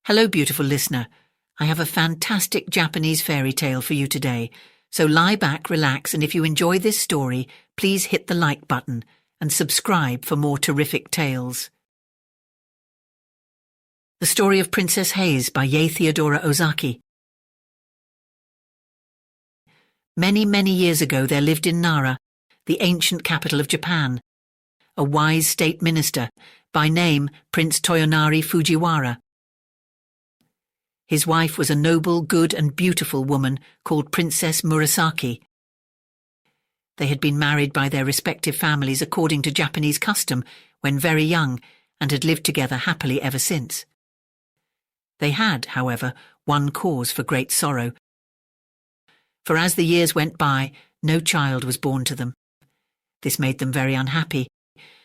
Hello, beautiful listener. I have a fantastic Japanese fairy tale for you today. So lie back, relax, and if you enjoy this story, please hit the like button and subscribe for more terrific tales. The Story of Princess Hase by Yae Theodora Ozaki. Many, many years ago there lived in Nara, the ancient capital of Japan, a wise state minister, by name Prince Toyonari Fujiwara. His wife was a noble, good and beautiful woman called Princess Murasaki. They had been married by their respective families according to Japanese custom when very young and had lived together happily ever since. They had, however, one cause for great sorrow. For as the years went by, no child was born to them. This made them very unhappy,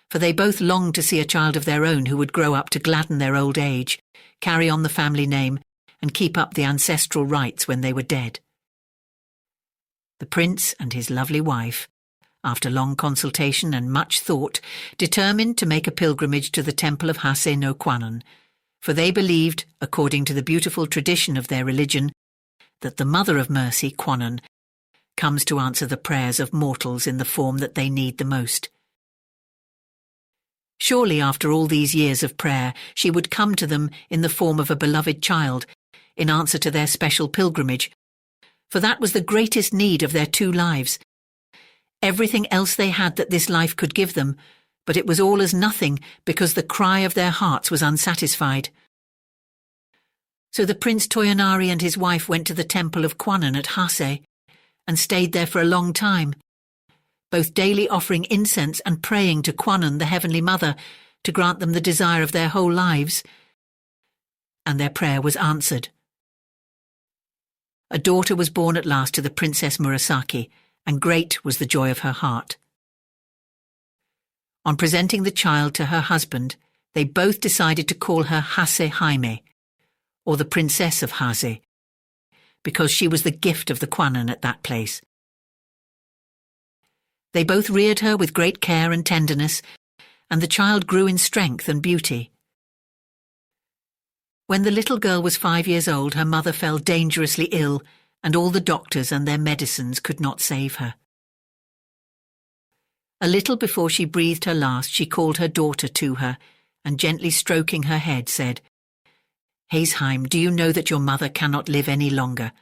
for they both longed to see a child of their own who would grow up to gladden their old age, carry on the family name, and keep up the ancestral rites when they were dead. The prince and his lovely wife, after long consultation and much thought, determined to make a pilgrimage to the temple of Hase no Kwannon, for they believed, according to the beautiful tradition of their religion, that the Mother of Mercy, Kwannon, comes to answer the prayers of mortals in the form that they need the most. Surely after all these years of prayer, she would come to them in the form of a beloved child, in answer to their special pilgrimage, for that was the greatest need of their two lives. Everything else they had that this life could give them, but it was all as nothing because the cry of their hearts was unsatisfied. So the Prince Toyonari and his wife went to the temple of Kwannon at Hase, and stayed there for a long time, both daily offering incense and praying to Kwannon, the Heavenly Mother, to grant them the desire of their whole lives. And their prayer was answered. A daughter was born at last to the Princess Murasaki, and great was the joy of her heart. On presenting the child to her husband, they both decided to call her Hase Jaime, or the Princess of Hase, because she was the gift of the Kwannon at that place. They both reared her with great care and tenderness, and the child grew in strength and beauty. When the little girl was 5 years old, her mother fell dangerously ill, and all the doctors and their medicines could not save her. A little before she breathed her last, she called her daughter to her, and gently stroking her head, said, "Haseheim, do you know that your mother cannot live any longer?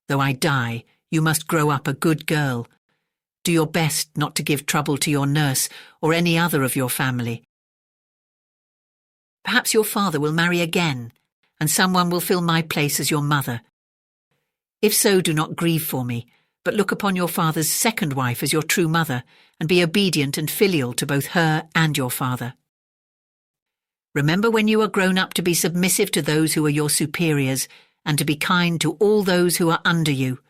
Though I die, you must grow up a good girl. Do your best not to give trouble to your nurse or any other of your family. Perhaps your father will marry again, and someone will fill my place as your mother. If so, do not grieve for me, but look upon your father's second wife as your true mother, and be obedient and filial to both her and your father. Remember when you are grown up to be submissive to those who are your superiors, and to be kind to all those who are under you.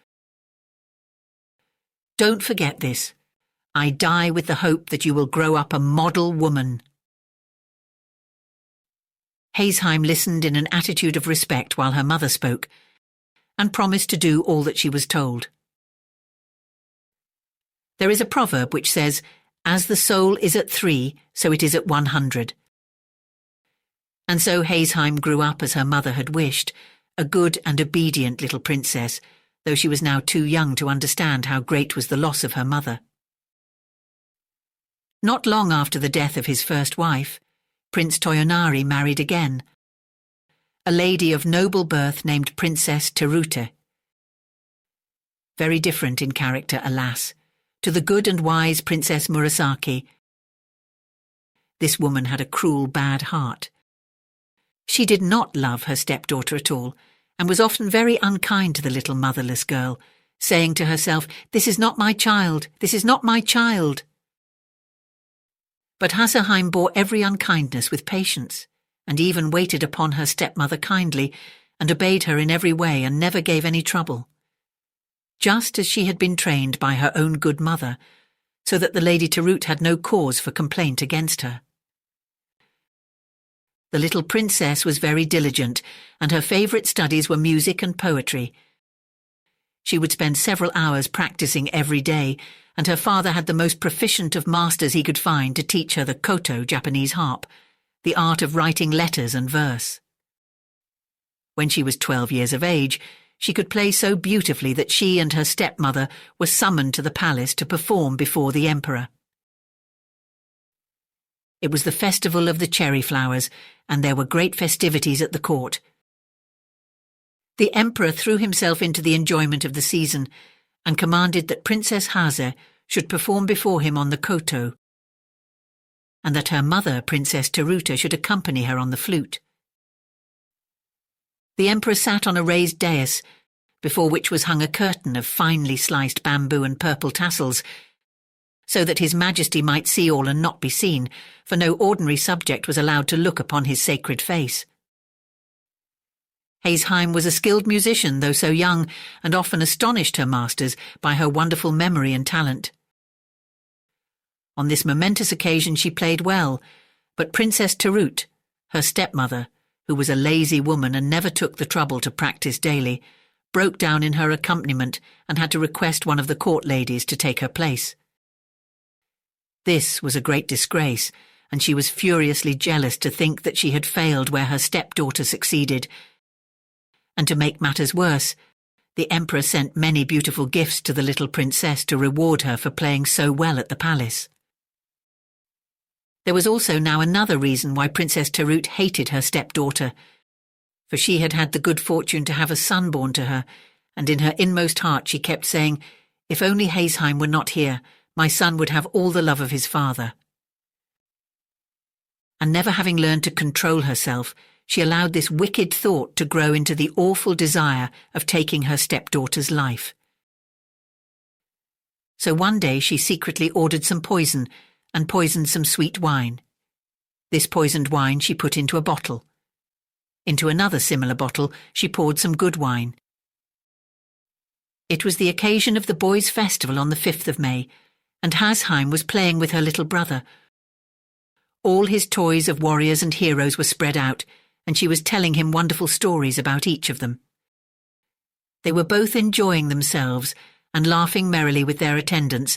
Don't forget this. I die with the hope that you will grow up a model woman." Haseheim listened in an attitude of respect while her mother spoke, and promised to do all that she was told. There is a proverb which says, "As the soul is at 3, so it is at 100. And so Haseheim grew up as her mother had wished, a good and obedient little princess, though she was now too young to understand how great was the loss of her mother. Not long after the death of his first wife, Prince Toyonari married again, a lady of noble birth named Princess Terute. Very different in character, alas, to the good and wise Princess Murasaki. This woman had a cruel, bad heart. She did not love her stepdaughter at all, and was often very unkind to the little motherless girl, saying to herself, "This is not my child, this is not my child." But Haseheim bore every unkindness with patience, and even waited upon her stepmother kindly, and obeyed her in every way, and never gave any trouble. Just as she had been trained by her own good mother, so that the Lady Terute had no cause for complaint against her. The little princess was very diligent, and her favourite studies were music and poetry. She would spend several hours practising every day, and her father had the most proficient of masters he could find to teach her the koto Japanese harp, the art of writing letters and verse. When she was 12 years of age, she could play so beautifully that she and her stepmother were summoned to the palace to perform before the emperor. It was the festival of the cherry flowers, and there were great festivities at the court. The emperor threw himself into the enjoyment of the season and commanded that Princess Hase should perform before him on the koto, and that her mother, Princess Taruta, should accompany her on the flute. The emperor sat on a raised dais, before which was hung a curtain of finely sliced bamboo and purple tassels, so that His Majesty might see all and not be seen, for no ordinary subject was allowed to look upon his sacred face. Hase was a skilled musician, though so young, and often astonished her masters by her wonderful memory and talent. On this momentous occasion she played well, but Princess Tarut, her stepmother, who was a lazy woman and never took the trouble to practice daily, broke down in her accompaniment and had to request one of the court ladies to take her place. This was a great disgrace, and she was furiously jealous to think that she had failed where her stepdaughter succeeded. And to make matters worse, the emperor sent many beautiful gifts to the little princess to reward her for playing so well at the palace. There was also now another reason why Princess Tarut hated her stepdaughter, for she had had the good fortune to have a son born to her, and in her inmost heart she kept saying, "If only Hase were not here, my son would have all the love of his father." And never having learned to control herself, she allowed this wicked thought to grow into the awful desire of taking her stepdaughter's life. So one day she secretly ordered some poison and poisoned some sweet wine. This poisoned wine she put into a bottle. Into another similar bottle she poured some good wine. It was the occasion of the boys' festival on the 5th of May, and Hase was playing with her little brother. All his toys of warriors and heroes were spread out, and she was telling him wonderful stories about each of them. They were both enjoying themselves and laughing merrily with their attendants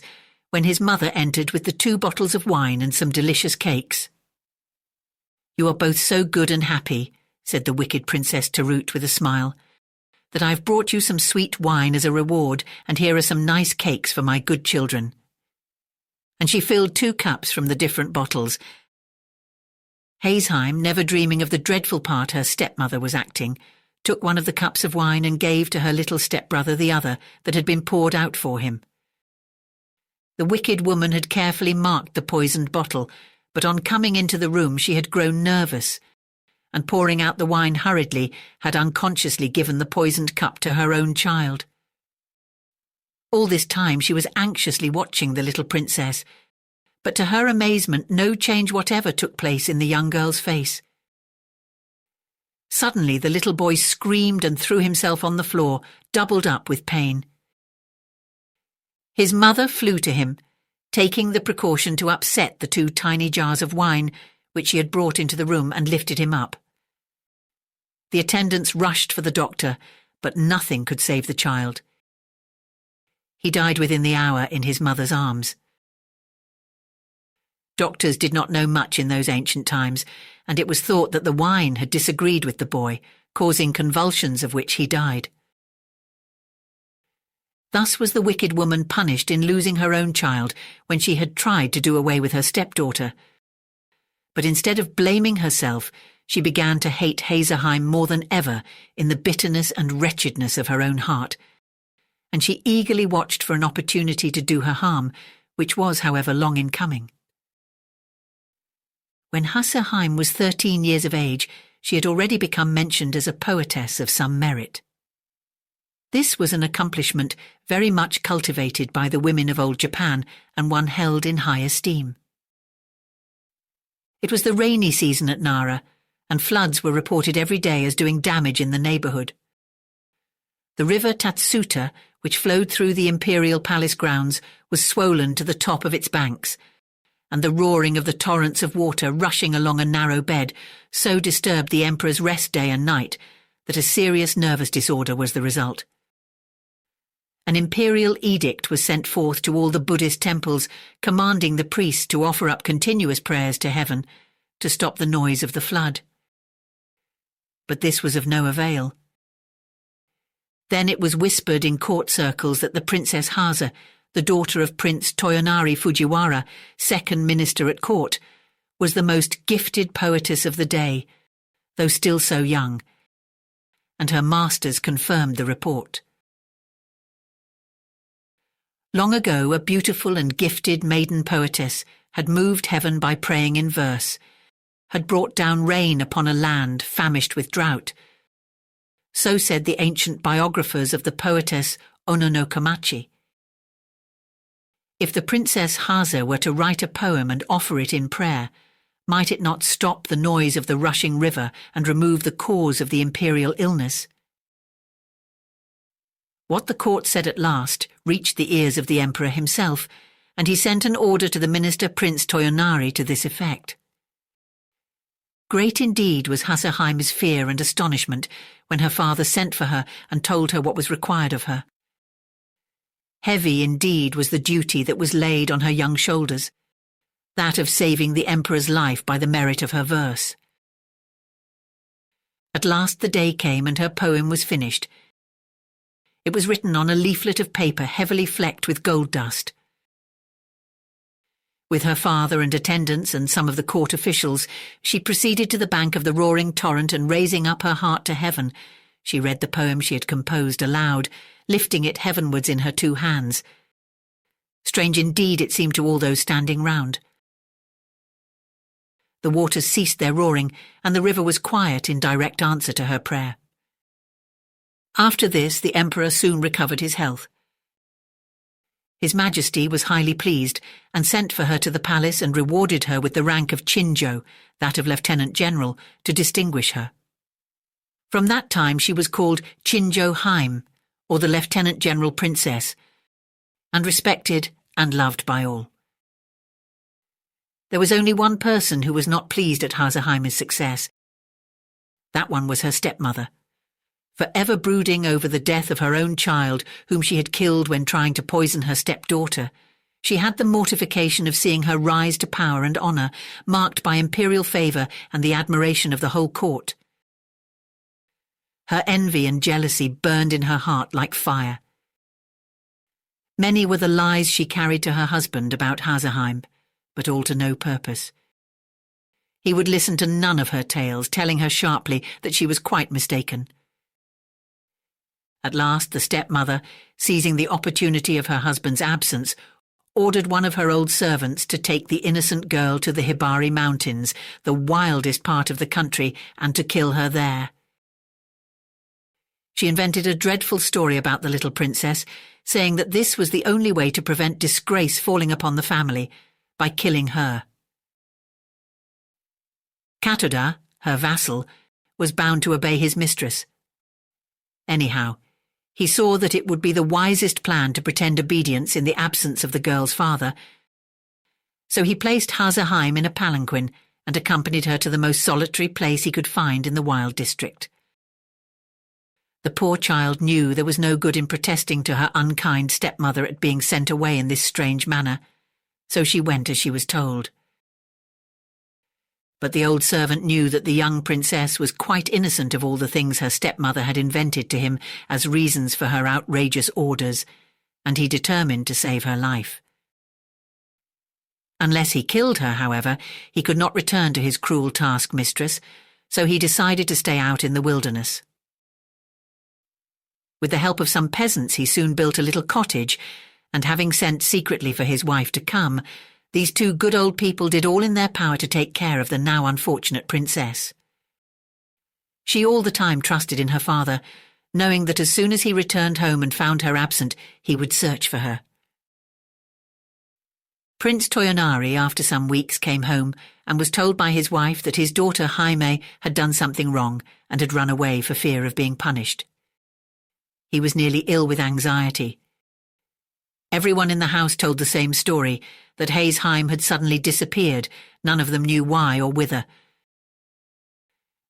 when his mother entered with the 2 bottles of wine and some delicious cakes. "You are both so good and happy," said the wicked Princess Tarut with a smile, "that I have brought you some sweet wine as a reward, and here are some nice cakes for my good children." And she filled 2 cups from the different bottles. Hase, never dreaming of the dreadful part her stepmother was acting, took one of the cups of wine and gave to her little stepbrother the other that had been poured out for him. The wicked woman had carefully marked the poisoned bottle, but on coming into the room she had grown nervous, and pouring out the wine hurriedly had unconsciously given the poisoned cup to her own child. All this time she was anxiously watching the little princess, but to her amazement no change whatever took place in the young girl's face. Suddenly the little boy screamed and threw himself on the floor, doubled up with pain. His mother flew to him, taking the precaution to upset the 2 tiny jars of wine which she had brought into the room, and lifted him up. The attendants rushed for the doctor, but nothing could save the child. He died within the hour in his mother's arms. Doctors did not know much in those ancient times, and it was thought that the wine had disagreed with the boy, causing convulsions of which he died. Thus was the wicked woman punished in losing her own child when she had tried to do away with her stepdaughter. But instead of blaming herself, she began to hate Hase more than ever in the bitterness and wretchedness of her own heart, and she eagerly watched for an opportunity to do her harm, which was, however, long in coming. When Hase was 13 years of age, she had already become mentioned as a poetess of some merit. This was an accomplishment very much cultivated by the women of old Japan, and one held in high esteem. It was the rainy season at Nara, and floods were reported every day as doing damage in the neighbourhood. The river Tatsuta, which flowed through the imperial palace grounds, was swollen to the top of its banks, and the roaring of the torrents of water rushing along a narrow bed so disturbed the emperor's rest day and night that a serious nervous disorder was the result. An imperial edict was sent forth to all the Buddhist temples, commanding the priests to offer up continuous prayers to heaven to stop the noise of the flood. but this was of no avail. Then it was whispered in court circles that the Princess Hase, the daughter of Prince Toyonari Fujiwara, second minister at court, was the most gifted poetess of the day, though still so young, and her masters confirmed the report. Long ago, a beautiful and gifted maiden poetess had moved heaven by praying in verse, had brought down rain upon a land famished with drought. So said the ancient biographers of the poetess Ono no Kamachi. If the Princess Hase were to write a poem and offer it in prayer, might it not stop the noise of the rushing river and remove the cause of the imperial illness? What the court said at last reached the ears of the emperor himself, and he sent an order to the minister Prince Toyonari to this effect. Great indeed was Haseheime's fear and astonishment when her father sent for her and told her what was required of her. Heavy indeed was the duty that was laid on her young shoulders, that of saving the emperor's life by the merit of her verse. At last the day came and her poem was finished. It was written on a leaflet of paper heavily flecked with gold dust. With her father and attendants and some of the court officials, she proceeded to the bank of the roaring torrent, and raising up her heart to heaven, she read the poem she had composed aloud, lifting it heavenwards in her two hands. Strange indeed it seemed to all those standing round. The waters ceased their roaring, and the river was quiet in direct answer to her prayer. After this, the emperor soon recovered his health. His Majesty was highly pleased, and sent for her to the palace and rewarded her with the rank of Chinjo, that of Lieutenant General, to distinguish her. From that time she was called Chinjo Haime, or the Lieutenant General Princess, and respected and loved by all. There was only one person who was not pleased at Haseheime's success. That one was her stepmother. Forever brooding over the death of her own child, whom she had killed when trying to poison her stepdaughter, she had the mortification of seeing her rise to power and honour, marked by imperial favour and the admiration of the whole court. Her envy and jealousy burned in her heart like fire. Many were the lies she carried to her husband about Haseheim, but all to no purpose. He would listen to none of her tales, telling her sharply that she was quite mistaken. At last the stepmother, seizing the opportunity of her husband's absence, ordered one of her old servants to take the innocent girl to the Hibari Mountains, the wildest part of the country, and to kill her there. She invented a dreadful story about the little princess, saying that this was the only way to prevent disgrace falling upon the family, by killing her. Katoda, her vassal, was bound to obey his mistress. Anyhow, he saw that it would be the wisest plan to pretend obedience in the absence of the girl's father, so he placed Haseheim in a palanquin and accompanied her to the most solitary place he could find in the wild district. The poor child knew there was no good in protesting to her unkind stepmother at being sent away in this strange manner, so she went as she was told. But the old servant knew that the young princess was quite innocent of all the things her stepmother had invented to him as reasons for her outrageous orders, and he determined to save her life. Unless he killed her, however, he could not return to his cruel taskmistress, so he decided to stay out in the wilderness. With the help of some peasants, he soon built a little cottage, and having sent secretly for his wife to come, these two good old people did all in their power to take care of the now unfortunate princess. She all the time trusted in her father, knowing that as soon as he returned home and found her absent, he would search for her. Prince Toyonari, after some weeks, came home and was told by his wife that his daughter Jaime had done something wrong and had run away for fear of being punished. He was nearly ill with anxiety. Everyone in the house told the same story, that Haseheim had suddenly disappeared, none of them knew why or whither.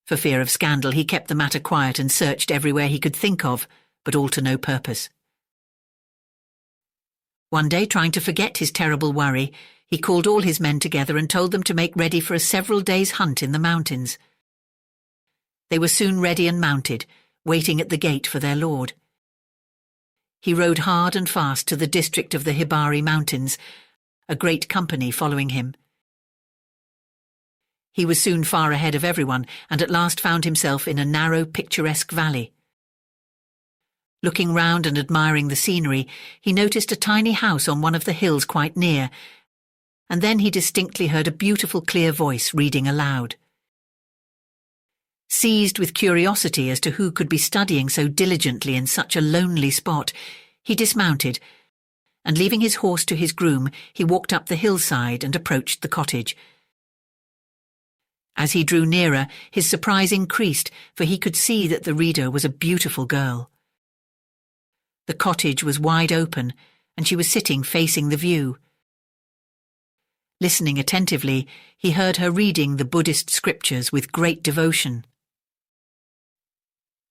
For fear of scandal, he kept the matter quiet and searched everywhere he could think of, but all to no purpose. One day, trying to forget his terrible worry, he called all his men together and told them to make ready for a several days' hunt in the mountains. They were soon ready and mounted, waiting at the gate for their lord. He rode hard and fast to the district of the Hibari Mountains, a great company following him. He was soon far ahead of everyone, and at last found himself in a narrow, picturesque valley. Looking round and admiring the scenery, he noticed a tiny house on one of the hills quite near, and then he distinctly heard a beautiful, clear voice reading aloud. Seized with curiosity as to who could be studying so diligently in such a lonely spot, he dismounted, and leaving his horse to his groom, he walked up the hillside and approached the cottage. As he drew nearer, his surprise increased, for he could see that the reader was a beautiful girl. The cottage was wide open, and she was sitting facing the view. Listening attentively, he heard her reading the Buddhist scriptures with great devotion.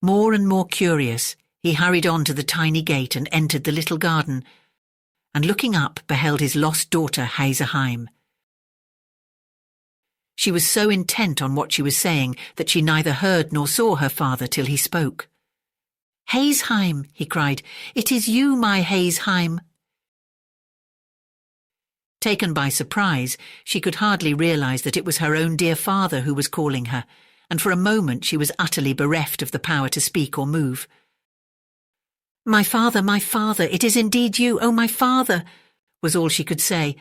More and more curious, he hurried on to the tiny gate and entered the little garden, and looking up beheld his lost daughter Hase. She was so intent on what she was saying that she neither heard nor saw her father till he spoke. "Haseheim," he cried, "it is you, my Haseheim." Taken by surprise, she could hardly realize that it was her own dear father who was calling her, and for a moment she was utterly bereft of the power to speak or move. My father, it is indeed you, oh my father," was all she could say,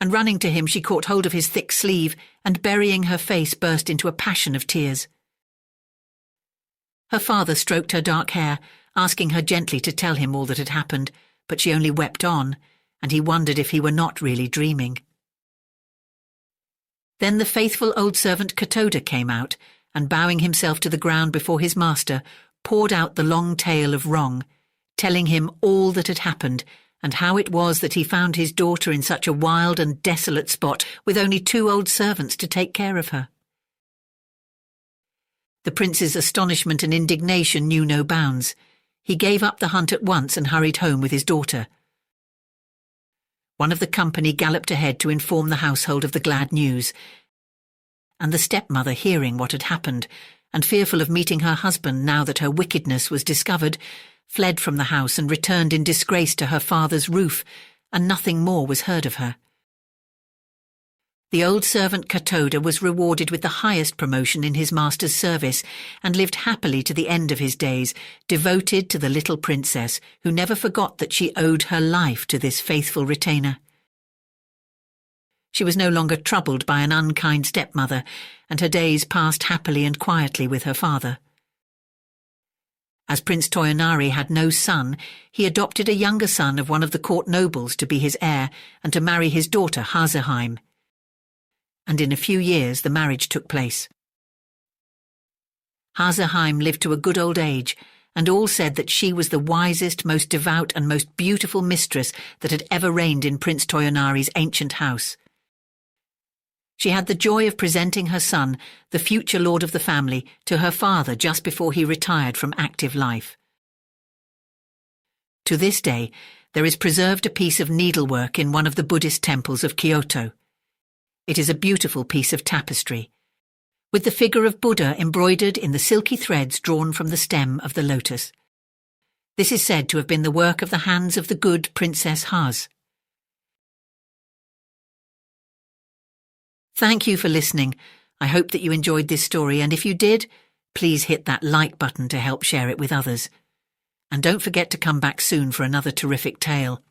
and running to him she caught hold of his thick sleeve and burying her face burst into a passion of tears. Her father stroked her dark hair, asking her gently to tell him all that had happened, but she only wept on, and he wondered if he were not really dreaming. Then the faithful old servant Katoda came out, and bowing himself to the ground before his master, poured out the long tale of wrong, telling him all that had happened, and how it was that he found his daughter in such a wild and desolate spot with only 2 old servants to take care of her. The prince's astonishment and indignation knew no bounds. He gave up the hunt at once and hurried home with his daughter. One of the company galloped ahead to inform the household of the glad news, and the stepmother, hearing what had happened, and fearful of meeting her husband now that her wickedness was discovered, fled from the house and returned in disgrace to her father's roof, and nothing more was heard of her. The old servant Katoda was rewarded with the highest promotion in his master's service, and lived happily to the end of his days, devoted to the little princess, who never forgot that she owed her life to this faithful retainer. She was no longer troubled by an unkind stepmother, and her days passed happily and quietly with her father. As Prince Toyonari had no son, he adopted a younger son of one of the court nobles to be his heir and to marry his daughter Haseheim. And in a few years the marriage took place. Haseheim lived to a good old age, and all said that she was the wisest, most devout and most beautiful mistress that had ever reigned in Prince Toyonari's ancient house. She had the joy of presenting her son, the future lord of the family, to her father just before he retired from active life. To this day, there is preserved a piece of needlework in one of the Buddhist temples of Kyoto. It is a beautiful piece of tapestry, with the figure of Buddha embroidered in the silky threads drawn from the stem of the lotus. This is said to have been the work of the hands of the good Princess Hase. Thank you for listening. I hope that you enjoyed this story, and if you did, please hit that like button to help share it with others. And don't forget to come back soon for another terrific tale.